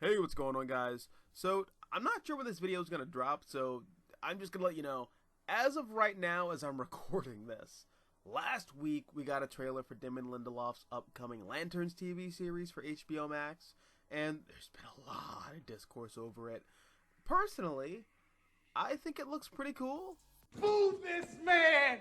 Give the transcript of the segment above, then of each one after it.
Hey, what's going on, guys? So, I'm not sure when this video is going to drop, so I'm just going to let you know, as of right now, as I'm recording this, last week we got a trailer for Damon Lindelof's upcoming Lanterns TV series for HBO Max, and there's been a lot of discourse over it. Personally, I think it looks pretty cool. Move this man!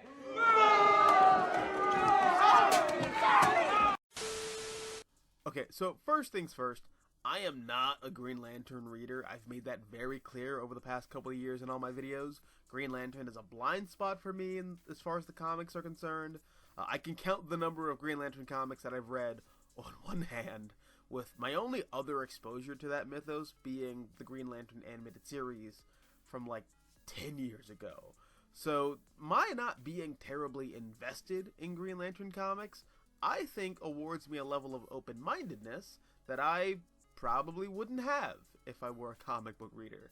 Okay, so first things first, I am not a Green Lantern reader. I've made that very clear over the past couple of years in all my videos. Green Lantern is a blind spot for me as far as the comics are concerned. I can count the number of Green Lantern comics that I've read on one hand, with my only other exposure to that mythos being the Green Lantern animated series from like 10 years ago. So my not being terribly invested in Green Lantern comics, I think awards me a level of open-mindedness that I probably wouldn't have if I were a comic book reader.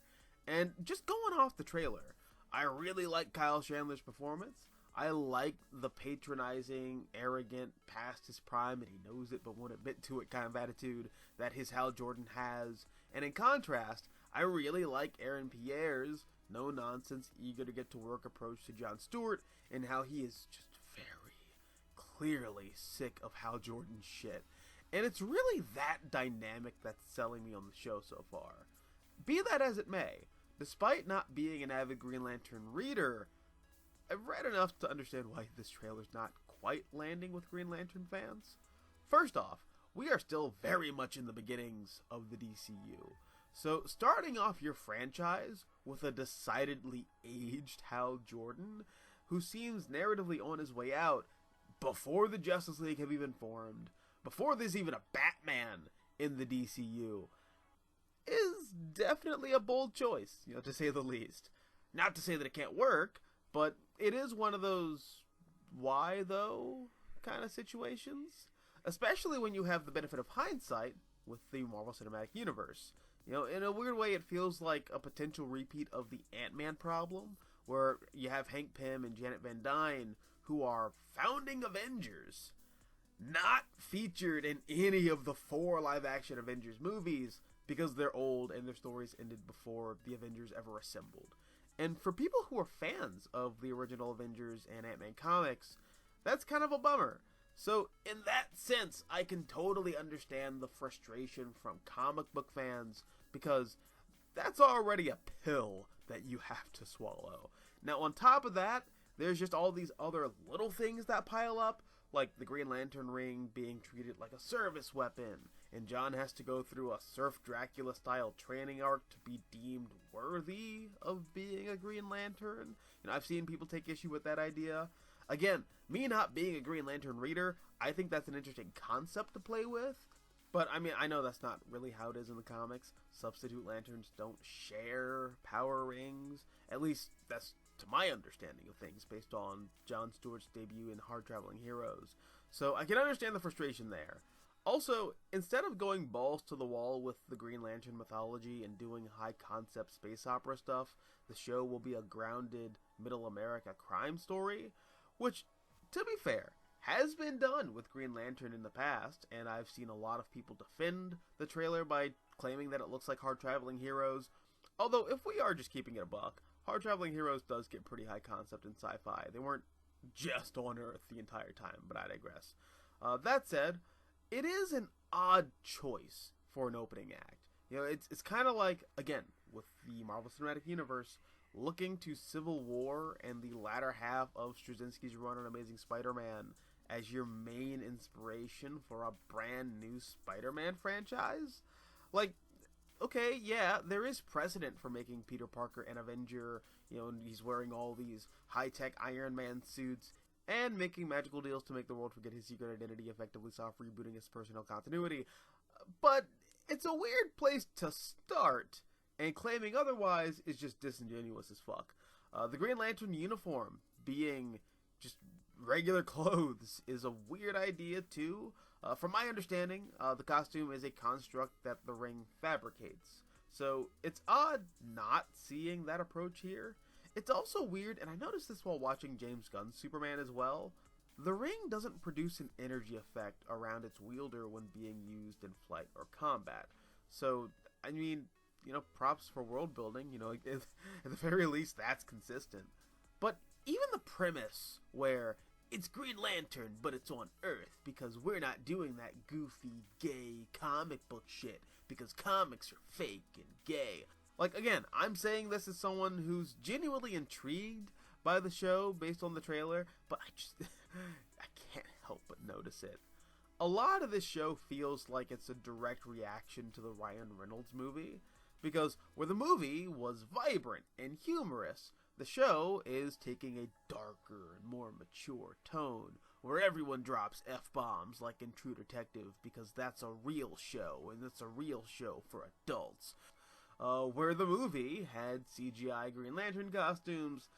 And just going off the trailer, I really like Kyle Chandler's performance. I like the patronizing, arrogant, past his prime and he knows it but won't admit to it kind of attitude that his Hal Jordan has. And in contrast, I really like Aaron Pierre's no-nonsense, eager-to-get-to-work approach to Jon Stewart and how he is just very clearly sick of Hal Jordan's shit. And it's really that dynamic that's selling me on the show so far. Be that as it may, despite not being an avid Green Lantern reader, I've read enough to understand why this trailer's not quite landing with Green Lantern fans. First off, we are still very much in the beginnings of the DCU. So starting off your franchise with a decidedly aged Hal Jordan, who seems narratively on his way out before the Justice League have even formed, before there's even a Batman in the DCU, is definitely a bold choice, to say the least. Not to say that it can't work, but it is one of those why though kind of situations, especially when you have the benefit of hindsight with the Marvel Cinematic Universe. In a weird way, it feels like a potential repeat of the Ant-Man problem, where you have Hank Pym and Janet Van Dyne, who are founding Avengers, not featured in any of the 4 live-action Avengers movies because they're old and their stories ended before the Avengers ever assembled. And for people who are fans of the original Avengers and Ant-Man comics, that's kind of a bummer. So in that sense, I can totally understand the frustration from comic book fans because that's already a pill that you have to swallow. Now on top of that, there's just all these other little things that pile up, like the Green Lantern ring being treated like a service weapon, and John has to go through a Surf Dracula style training arc to be deemed worthy of being a Green Lantern. I've seen people take issue with that idea. Again, me not being a Green Lantern reader, I think that's an interesting concept to play with. But, I know that's not really how it is in the comics. Substitute Lanterns don't share power rings. At least, that's to my understanding of things, based on Jon Stewart's debut in Hard Traveling Heroes. So, I can understand the frustration there. Also, instead of going balls to the wall with the Green Lantern mythology and doing high-concept space opera stuff, the show will be a grounded Middle America crime story, which, to be fair, has been done with Green Lantern in the past, and I've seen a lot of people defend the trailer by claiming that it looks like Hard Traveling Heroes. Although, if we are just keeping it a buck, Hard Traveling Heroes does get pretty high concept in sci-fi. They weren't just on Earth the entire time, but I digress. That said, it is an odd choice for an opening act. It's kind of like, again, with the Marvel Cinematic Universe, looking to Civil War and the latter half of Straczynski's run on Amazing Spider-Man as your main inspiration for a brand new Spider-Man franchise. Like, okay, yeah, there is precedent for making Peter Parker an Avenger, and he's wearing all these high-tech Iron Man suits, and making magical deals to make the world forget his secret identity, effectively soft rebooting his personnel continuity. But it's a weird place to start, and claiming otherwise is just disingenuous as fuck. The Green Lantern uniform being just regular clothes is a weird idea too. From my understanding, the costume is a construct that the ring fabricates. So it's odd not seeing that approach here. It's also weird, and I noticed this while watching James Gunn's Superman as well. The ring doesn't produce an energy effect around its wielder when being used in flight or combat. So I mean, props for world building. At the very least, that's consistent. But even the premise where it's Green Lantern, but it's on Earth because we're not doing that goofy, gay comic book shit because comics are fake and gay. Like, again, I'm saying this as someone who's genuinely intrigued by the show based on the trailer, but I can't help but notice it. A lot of this show feels like it's a direct reaction to the Ryan Reynolds movie, because where the movie was vibrant and humorous, the show is taking a darker and more mature tone, where everyone drops F-bombs like in True Detective because that's a real show, and it's a real show for adults. Where the movie had CGI Green Lantern costumes,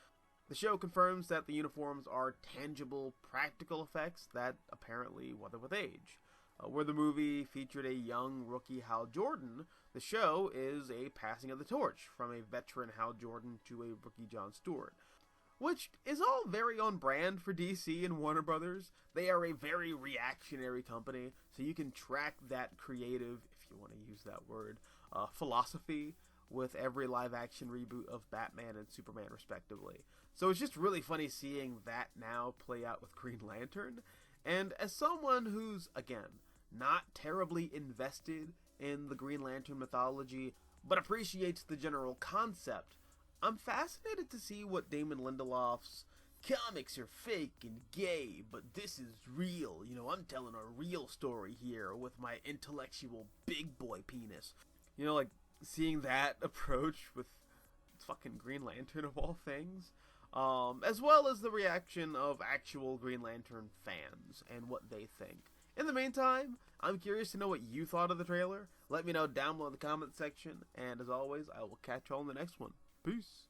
the show confirms that the uniforms are tangible, practical effects that apparently weather with age. Where the movie featured a young rookie Hal Jordan, the show is a passing of the torch from a veteran Hal Jordan to a rookie John Stewart. Which is all very on brand for DC and Warner Brothers. They are a very reactionary company, so you can track that creative, if you want to use that word, philosophy with every live-action reboot of Batman and Superman, respectively. So it's just really funny seeing that now play out with Green Lantern. And as someone who's, again, not terribly invested in the Green Lantern mythology, but appreciates the general concept, I'm fascinated to see what Damon Lindelof's comics are fake and gay, but this is real. I'm telling a real story here with my intellectual big boy penis. Like seeing that approach with fucking Green Lantern of all things. As well as the reaction of actual Green Lantern fans and what they think. In the meantime, I'm curious to know what you thought of the trailer. Let me know down below in the comment section, and as always, I will catch y'all in the next one. Peace.